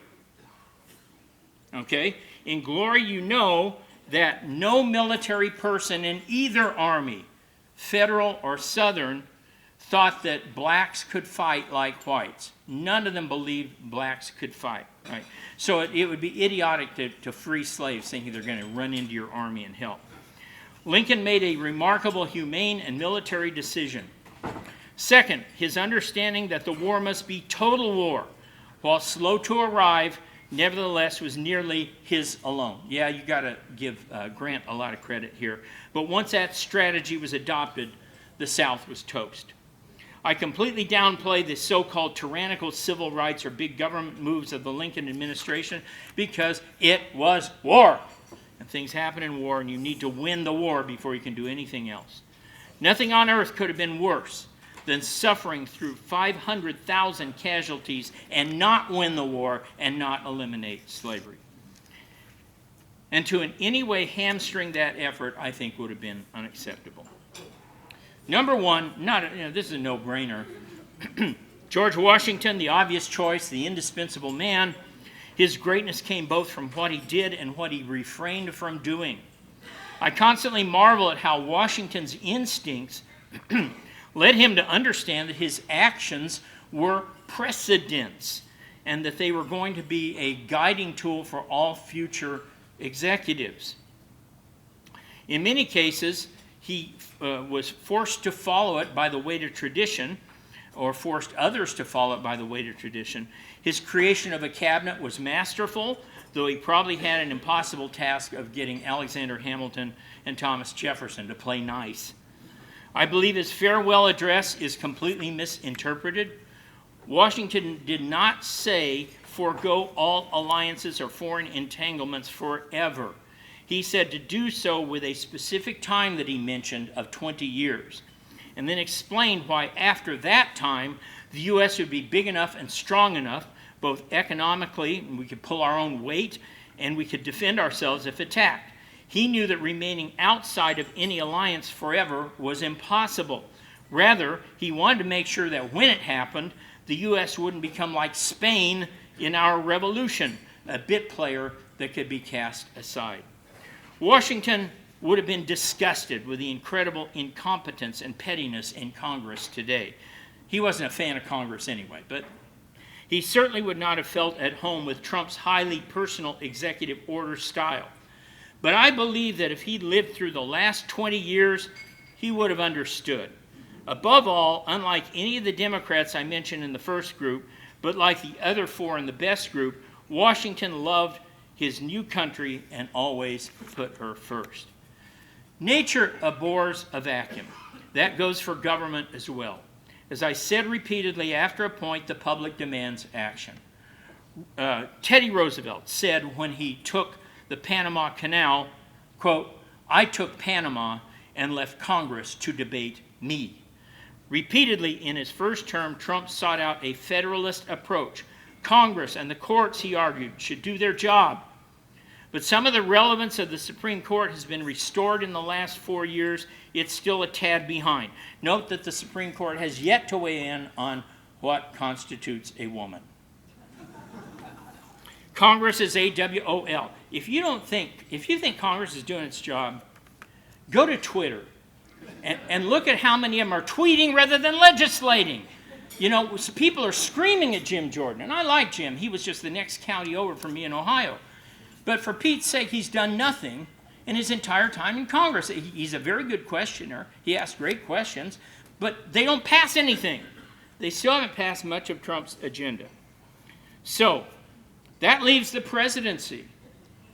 Okay, in Glory you know that no military person in either army, Federal or Southern, thought that blacks could fight like whites. None of them believed blacks could fight. Right? So it would be idiotic to free slaves thinking they're going to run into your army and help. Lincoln made a remarkable humane and military decision. Second, his understanding that the war must be total war, while slow to arrive, nevertheless was nearly his alone. Yeah, you got to give Grant a lot of credit here. But once that strategy was adopted, the South was toast. I completely downplay the so-called tyrannical civil rights or big government moves of the Lincoln administration because it was war. And things happen in war, and you need to win the war before you can do anything else. Nothing on earth could have been worse than suffering through 500,000 casualties and not win the war and not eliminate slavery. And to in any way hamstring that effort, I think would have been unacceptable. Number one, this is a no-brainer. George Washington, the obvious choice, the indispensable man. His greatness came both from what he did and what he refrained from doing. I constantly marvel at how Washington's instincts led him to understand that his actions were precedents and that they were going to be a guiding tool for all future executives. In many cases, he was forced to follow it by the weight of tradition, or forced others to follow it by the weight of tradition. His creation of a cabinet was masterful, though he probably had an impossible task of getting Alexander Hamilton and Thomas Jefferson to play nice. I believe his farewell address is completely misinterpreted. Washington did not say, forego all alliances or foreign entanglements forever. He said to do so with a specific time that he mentioned of 20 years, and then explained why after that time the U.S. would be big enough and strong enough, both economically, and we could pull our own weight, and we could defend ourselves if attacked. He knew that remaining outside of any alliance forever was impossible. Rather, he wanted to make sure that when it happened, the U.S. wouldn't become like Spain in our revolution, a bit player that could be cast aside. Washington would have been disgusted with the incredible incompetence and pettiness in Congress today. He wasn't a fan of Congress anyway, but he certainly would not have felt at home with Trump's highly personal executive order style. But I believe that if he lived through the last 20 years, he would have understood. Above all, unlike any of the Democrats I mentioned in the first group, but like the other four in the best group, Washington loved his new country and always put her first. Nature abhors a vacuum. That goes for government as well. As I said repeatedly, after a point, the public demands action. Teddy Roosevelt said when he took the Panama Canal, quote, "I took Panama and left Congress to debate me." Repeatedly in his first term, Trump sought out a federalist approach. Congress and the courts, he argued, should do their job. But some of the relevance of the Supreme Court has been restored in the last 4 years. It's still a tad behind. Note that the Supreme Court has yet to weigh in on what constitutes a woman. Congress is AWOL. If you think Congress is doing its job, go to Twitter and look at how many of them are tweeting rather than legislating. You know, people are screaming at Jim Jordan, and I like Jim. He was just the next county over from me in Ohio. But for Pete's sake, he's done nothing in his entire time in Congress. He's a very good questioner. He asks great questions, but they don't pass anything. they still haven't passed much of Trump's agenda. So that leaves the presidency.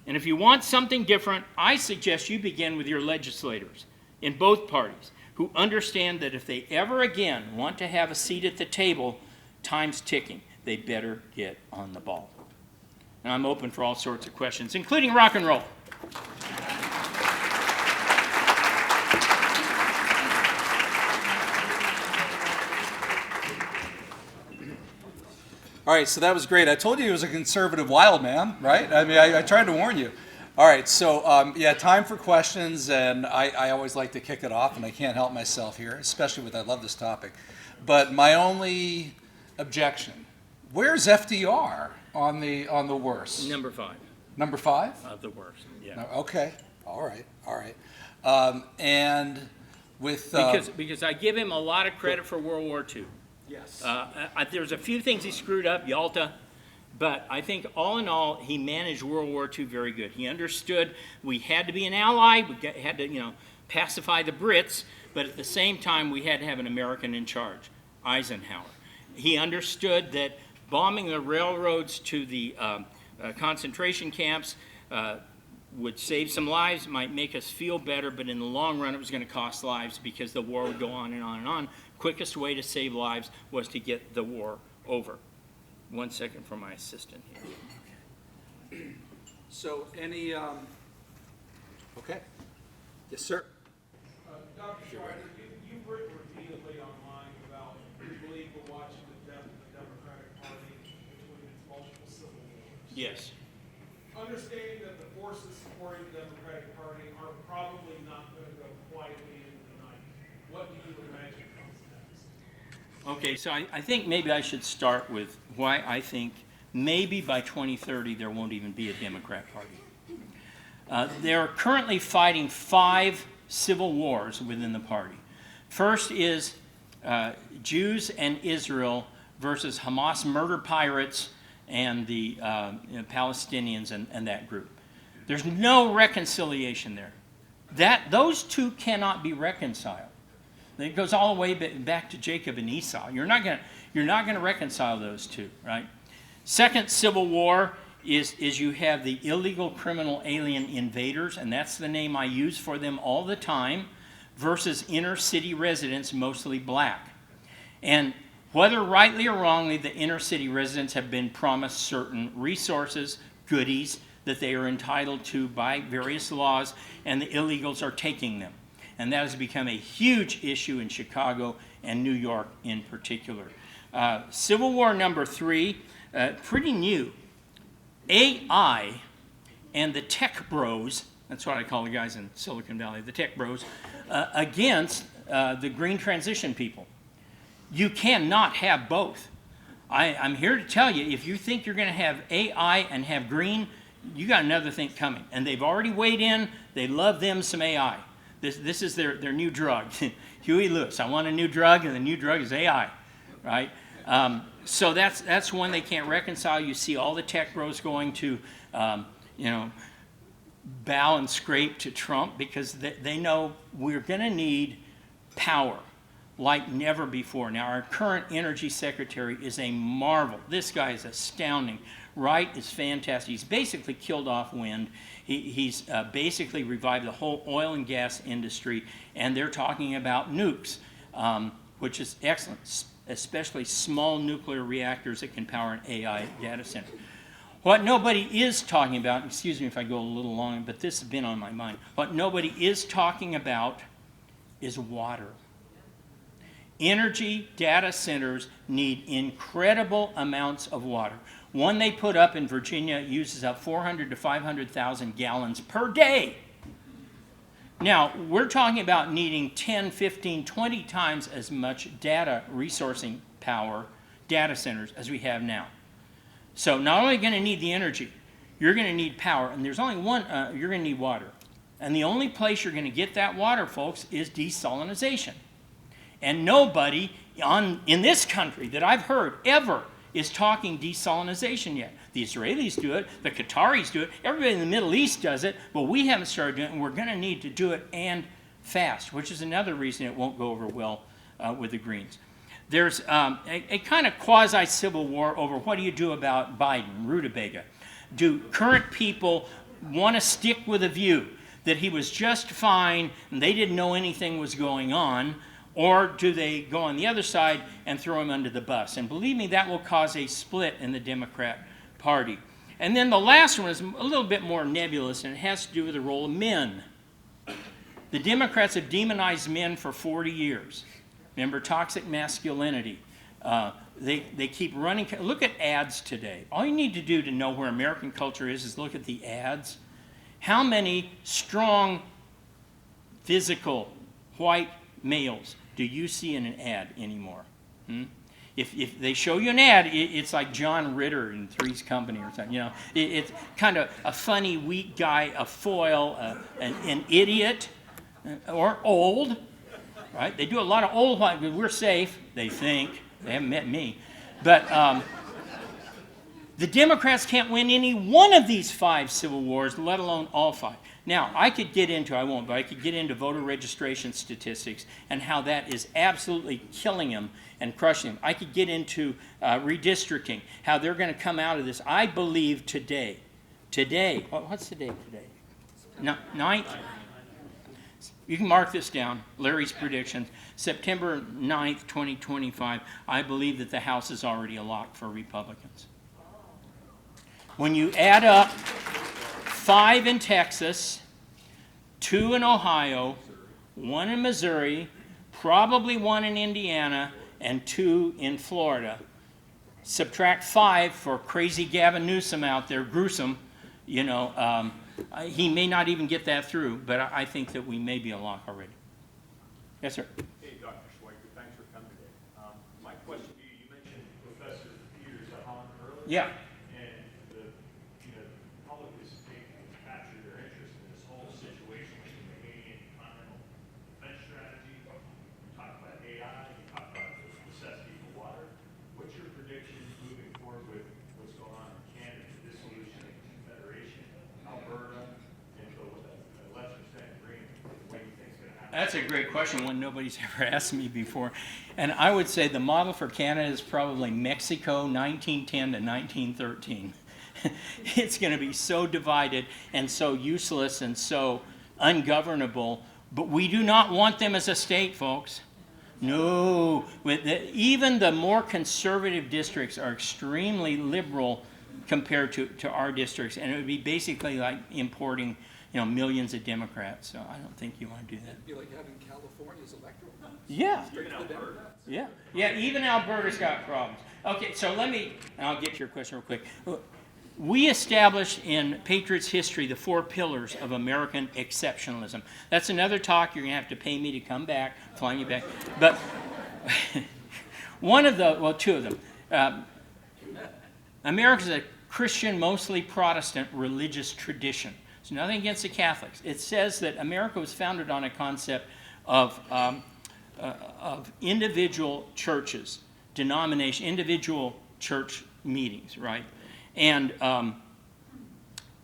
And if you want something different, I suggest you begin with your legislators in both parties who understand that if they ever again want to have a seat at the table, time's ticking. They better get on the ball. And I'm open for all sorts of questions, including rock and roll. All right, so that was great. I told you he was a conservative wild man, right? I mean, I tried to warn you. All right, so yeah, time for questions, and I always like to kick it off, and I can't help myself here, especially with I love this topic. But my only objection, where's FDR on the worst? Number 5. Number 5? Of the worst, yeah. No, okay, all right. And with... Because I give him a lot of credit for World War II. Yes. There's a few things he screwed up, Yalta, but I think all in all, he managed World War II very good. He understood we had to be an ally, we had to, pacify the Brits, but at the same time, we had to have an American in charge, Eisenhower. He understood that bombing the railroads to the concentration camps would save some lives, might make us feel better, but in the long run, it was going to cost lives because the war would go on and on and on. Quickest way to save lives was to get the war over. 1 second for my assistant here. So any... Okay. Yes, sir. Dr. Schweikart, you've written repeatedly online about your belief in watching the death of the Democratic Party between its multiple civil wars. Yes. Understanding that the forces supporting the Democratic Party are probably not going to go quietly into the night, what do you imagine comes next? Okay, so I think maybe I should start with why I think maybe by 2030 there won't even be a Democrat Party. They're currently fighting 5 civil wars within the party. First is Jews and Israel versus Hamas murder pirates and the Palestinians and that group. There's no reconciliation there. Those two cannot be reconciled. It goes all the way back to Jacob and Esau. You're not going to reconcile those two, right? Second civil war is you have the illegal criminal alien invaders, and that's the name I use for them all the time, versus inner city residents, mostly black. And whether rightly or wrongly, the inner city residents have been promised certain resources, goodies, that they are entitled to by various laws, and the illegals are taking them. And that has become a huge issue in Chicago and New York in particular. Civil War number 3, pretty new. AI and the tech bros, that's what I call the guys in Silicon Valley, the tech bros, against the green transition people. You cannot have both. I'm here to tell you, if you think you're going to have AI and have green, you got another thing coming. And they've already weighed in. They love them some AI. This is their new drug. Huey Lewis, I want a new drug, and the new drug is AI, right? So that's one they can't reconcile. You see all the tech bros going to, bow and scrape to Trump because they know we're going to need power like never before. Now, our current energy secretary is a marvel. This guy is astounding. Wright is fantastic. He's basically killed off wind. He's basically revived the whole oil and gas industry, and they're talking about nukes, which is excellent, especially small nuclear reactors that can power an AI data center. What nobody is talking about, excuse me if I go a little long, but this has been on my mind. What nobody is talking about is water. Energy data centers need incredible amounts of water. One they put up in Virginia uses up 400 to 500,000 gallons per day. Now, we're talking about needing 10, 15, 20 times as much data resourcing power, data centers, as we have now. So not only are you going to need the energy, you're going to need power, and there's only one, you're going to need water. And the only place you're going to get that water, folks, is desalinization. And nobody in this country that I've heard ever is talking desalinization yet. The Israelis do it, the Qataris do it, everybody in the Middle East does it, but we haven't started doing it, and we're going to need to do it and fast, which is another reason it won't go over well with the Greens. there's a kind of quasi-civil war over what do you do about Biden, rutabaga. Do current people want to stick with a view that he was just fine and they didn't know anything was going on, or do they go on the other side and throw him under the bus? And believe me, that will cause a split in the Democrat Party. And then the last one is a little bit more nebulous, and it has to do with the role of men. The Democrats have demonized men for 40 years. Remember, toxic masculinity. They keep running. Look at ads today. All you need to do to know where American culture is look at the ads. How many strong, physical, white males do you see in an ad anymore? If they show you an ad, it's like John Ritter in Three's Company or something. You know, it's kind of a funny, weak guy, a foil, an idiot, or old. Right? They do a lot of old white. We're safe. They think. They haven't met me, but the Democrats can't win any one of these 5 civil wars, let alone all 5. Now, I could get into, I won't, but I could get into voter registration statistics and how that is absolutely killing them and crushing them. I could get into redistricting, how they're going to come out of this. I believe today, what's the date today? 9th? You can mark this down, Larry's predictions. September 9th, 2025, I believe that the House is already a lock for Republicans. When you add up 5 in Texas, 2 in Ohio, 1 in Missouri, probably 1 in Indiana, and 2 in Florida. Subtract 5 for crazy Gavin Newsom out there, gruesome, you know, he may not even get that through, but I think that we may be a lock already. Yes, sir. Hey, Dr. Schweikart, thanks for coming today. My question to you, you mentioned Professor Peters at Holland earlier. Yeah. And the public is captured their interest in this whole situation with the Canadian continental defense strategy. You talk about AI, you talk about the necessity for water. What's your prediction moving forward with what's going on in Canada, the dissolution of the Confederation, Alberta, and the Western Agreement? What do you think is going to happen? That's a great question, one nobody's ever asked me before. And I would say the model for Canada is probably Mexico, 1910 to 1913. It's going to be so divided and so useless and so ungovernable, but we do not want them as a state, folks. No. Even the more conservative districts are extremely liberal compared to our districts, and it would be basically like importing, millions of Democrats. So I don't think you want to do that. It'd be like having California's electoral. Yeah. Straight to the Democrats. Yeah, even Alberta's got problems. Okay, so and I'll get to your question real quick. We established in Patriots history the 4 pillars of American exceptionalism. That's another talk. You're going to have to pay me to come back, flying you back. But two of them. America's a Christian, mostly Protestant religious tradition. It's nothing against the Catholics. It says that America was founded on a concept of individual churches, individual church meetings, right? And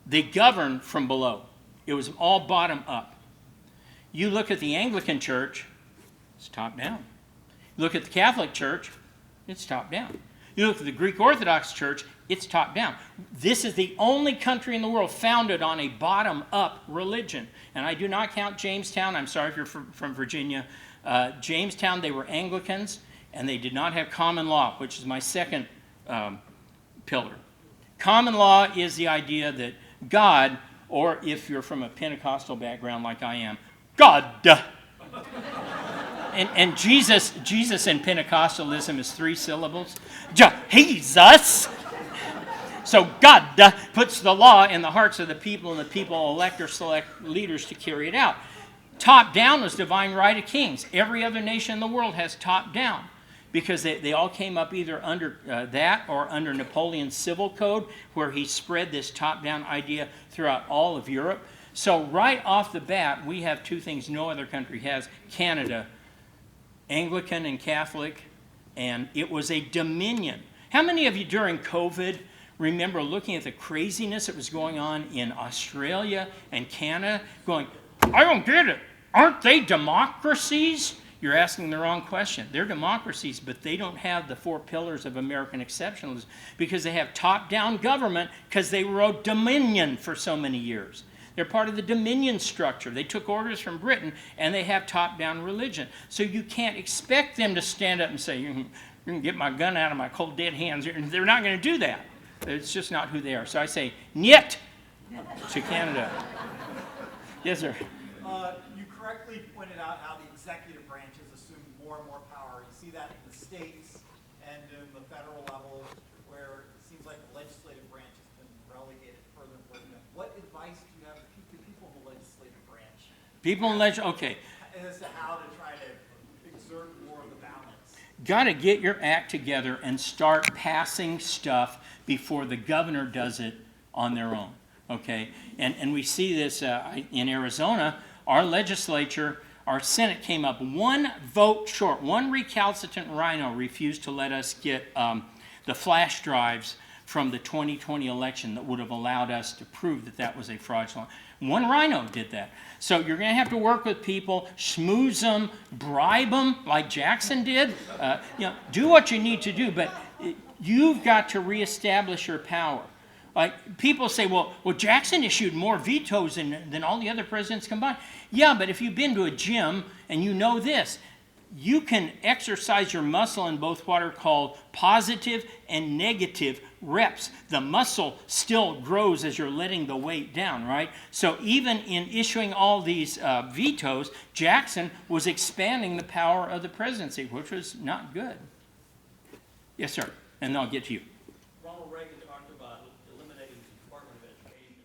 they govern from below. It was all bottom up. You look at the Anglican Church, it's top down. You look at the Catholic Church, it's top down. You look at the Greek Orthodox Church, it's top down. This is the only country in the world founded on a bottom-up religion. And I do not count Jamestown. I'm sorry if you're from Virginia. Jamestown, they were Anglicans, and they did not have common law, which is my second pillar. Common law is the idea that God, or if you're from a Pentecostal background like I am, God. And Jesus in Pentecostalism is 3 syllables. Jesus. So God puts the law in the hearts of the people, and the people elect or select leaders to carry it out. Top down was divine right of kings. Every other nation in the world has top down, because they all came up either under that or under Napoleon's civil code, where he spread this top-down idea throughout all of Europe. So right off the bat, we have 2 things no other country has. Canada, Anglican and Catholic, and it was a dominion. How many of you during COVID remember looking at the craziness that was going on in Australia and Canada, going, I don't get it. Aren't they democracies? you're asking the wrong question. They're democracies, but they don't have the 4 pillars of American exceptionalism because they have top-down government because they rode dominion for so many years. They're part of the dominion structure. They took orders from Britain, and they have top-down religion. So you can't expect them to stand up and say, you can get my gun out of my cold, dead hands. They're not going to do that. It's just not who they are. So I say, "Niet" to Canada. Yes, sir. You correctly pointed out how the executive branch has assumed more and more power. You see that in the states and in the federal level, where it seems like the legislative branch has been relegated further and further. What advice do you have to people in the legislative branch Okay. as to how to try to exert more of the balance? Got to get your act together and start passing stuff before the governor does it on their own. Okay, and we see this in Arizona. Our legislature, our Senate came up 1 vote short. 1 recalcitrant rhino refused to let us get the flash drives from the 2020 election that would have allowed us to prove that that was a fraudulent. 1 rhino did that. So you're going to have to work with people, schmooze them, bribe them like Jackson did. Do what you need to do, but you've got to reestablish your power. Like, people say, well, Jackson issued more vetoes than all the other presidents combined. Yeah, but if you've been to a gym and you know this, you can exercise your muscle in both what are called positive and negative reps. The muscle still grows as you're letting the weight down, right? So even in issuing all these vetoes, Jackson was expanding the power of the presidency, which was not good. Yes, sir. And then I'll get to you. Ronald Reagan talked about eliminating the Department of Education.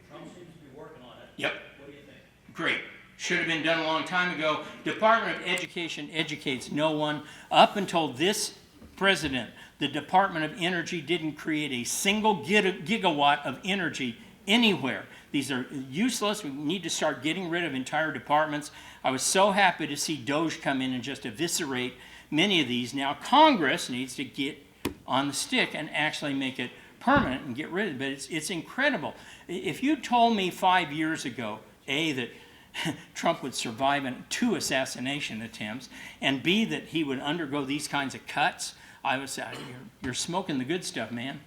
Trump seems to be working on it. Yep. What do you think? Great. Should have been done a long time ago. Department of Education educates no one. Up until this president, the Department of Energy didn't create a single gigawatt of energy anywhere. These are useless. We need to start getting rid of entire departments. I was so happy to see Doge come in and just eviscerate many of these. Now Congress needs to get on the stick and actually make it permanent and get rid of it. But it's incredible. If you told me 5 years ago, A, that Trump would survive 2 assassination attempts, and B, that he would undergo these kinds of cuts, I would say, you're smoking the good stuff, man.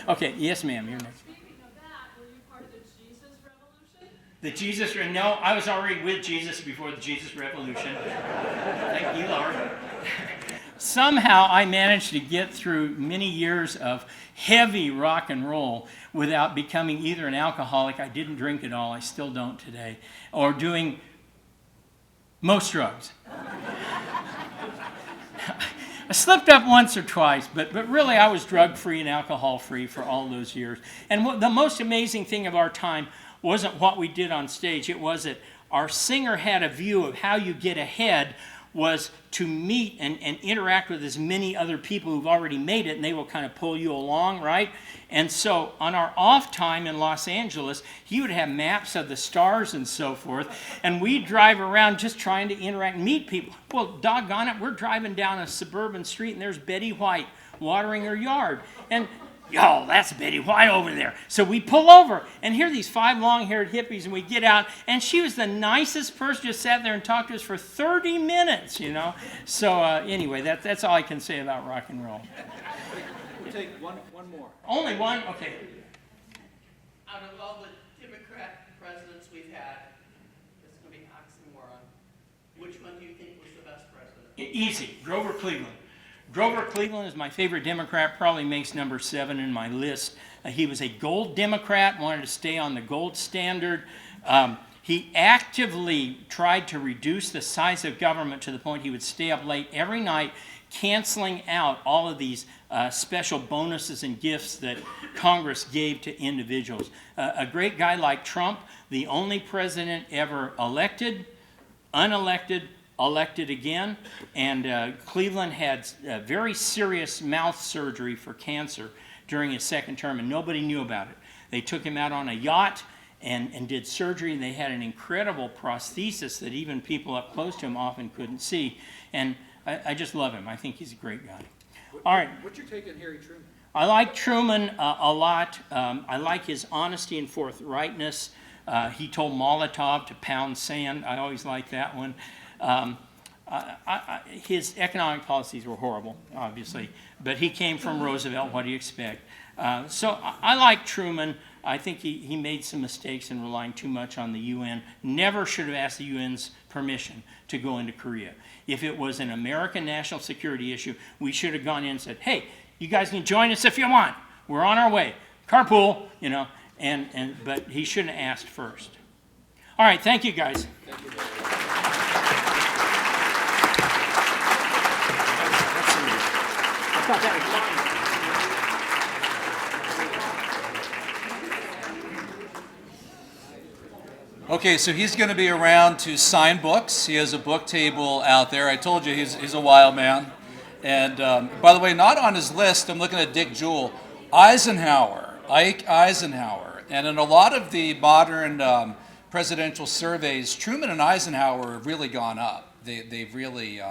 Okay, yes, ma'am, you're next. Speaking of that, were you part of the Jesus Revolution? The Jesus, no, I was already with Jesus before the Jesus Revolution. Thank you, Lord. Somehow I managed to get through many years of heavy rock and roll without becoming either an alcoholic, I didn't drink at all, I still don't today, or doing most drugs. I slipped up once or twice, but really I was drug-free and alcohol-free for all those years. And the most amazing thing of our time wasn't what we did on stage, it was that our singer had a view of how you get ahead was to meet and interact with as many other people who've already made it, and they will kind of pull you along, right? And so on our off time in Los Angeles, he would have maps of the stars and so forth, and we'd drive around just trying to interact and meet people. Well, doggone it, we're driving down a suburban street, and there's Betty White watering her yard. And yo, that's Betty White over there. So we pull over, and here are these 5 long-haired hippies, and we get out, and she was the nicest person, just sat there and talked to us for 30 minutes, you know. So anyway, that's all I can say about rock and roll. We'll take one more. Only one? Okay. Out of all the Democrat presidents we've had, it's going to be oxymoron. Which one do you think was the best president? Easy. Grover Cleveland. Grover Cleveland is my favorite Democrat, probably makes number 7 in my list. He was a gold Democrat, wanted to stay on the gold standard. He actively tried to reduce the size of government to the point he would stay up late every night, canceling out all of these special bonuses and gifts that Congress gave to individuals. A great guy like Trump, the only president ever elected, unelected, elected again, and Cleveland had very serious mouth surgery for cancer during his second term, and nobody knew about it. They took him out on a yacht and did surgery, and they had an incredible prosthesis that even people up close to him often couldn't see, and I just love him. I think he's a great guy. All right. What's your take on Harry Truman? I like Truman a lot. I like his honesty and forthrightness. He told Molotov to pound sand. I always liked that one. His economic policies were horrible, obviously, but he came from Roosevelt. What do you expect? So I like Truman. I think he made some mistakes in relying too much on the UN. Never should have asked the UN's permission to go into Korea. If it was an American national security issue, we should have gone in and said, hey, you guys can join us if you want. We're on our way. Carpool, you know, but he shouldn't have asked first. All right, thank you, guys. Okay, so he's going to be around to sign books. He has a book table out there. I told you he's a wild man. And by the way, not on his list, I'm looking at Dick Jewell, Ike Eisenhower. And in a lot of the modern presidential surveys, Truman and Eisenhower have really gone up. They've really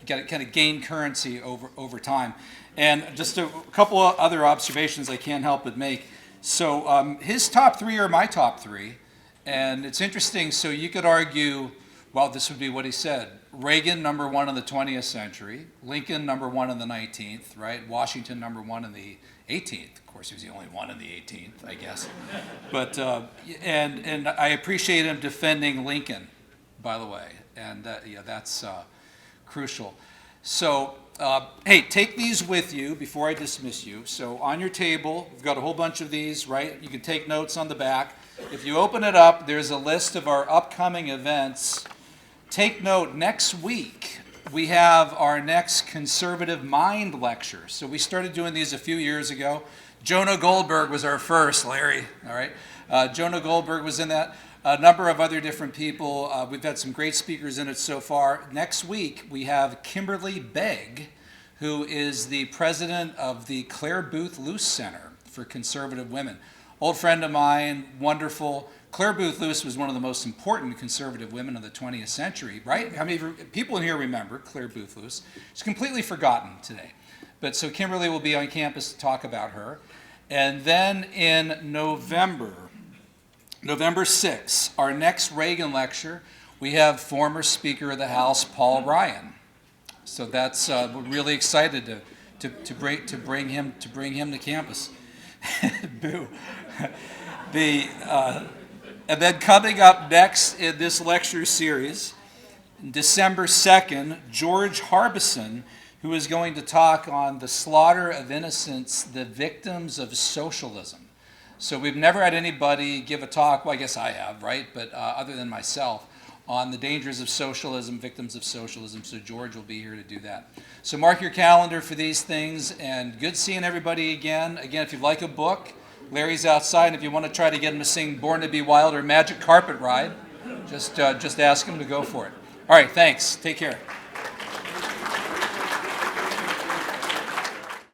kind of gained currency over time. And just a couple of other observations I can't help but make. So his top three are my top three. And it's interesting, so you could argue, well, this would be what he said. Reagan, number one in the 20th century. Lincoln, number one in the 19th, right? Washington, number one in the 18th. Of course, he was the only one in the 18th, I guess. But, and I appreciate him defending Lincoln, by the way. And yeah, that's crucial. So, hey, take these with you before I dismiss you. So on your table, we've got a whole bunch of these, right? You can take notes on the back. If you open it up, there's a list of our upcoming events. Take note, next week we have our next Conservative Mind lecture. So we started doing these a few years ago. Jonah Goldberg was our first, Larry, all right? Jonah Goldberg was in that. A number of other different people. We've had some great speakers in it so far. Next week we have Kimberly Begg, who is the president of the Claire Booth Luce Center for Conservative Women. Old friend of mine, wonderful. Claire Booth Luce was one of the most important conservative women of the 20th century, right? How many people in here remember Claire Booth Luce? She's completely forgotten today. But so Kimberly will be on campus to talk about her. And then in November 6th, our next Reagan lecture, we have former Speaker of the House, Paul Ryan. So that's we're really excited to bring him to campus. Boo. And then coming up next in this lecture series, December 2nd, George Harbison, who is going to talk on the slaughter of innocents, the victims of socialism. So we've never had anybody give a talk, well, I guess I have, right? But other than myself, on the dangers of socialism, victims of socialism. So George will be here to do that. So mark your calendar for these things, and good seeing everybody again. Again, if you'd like a book, Larry's outside, and if you want to try to get him to sing Born to Be Wild or Magic Carpet Ride, just ask him to go for it. All right, thanks. Take care.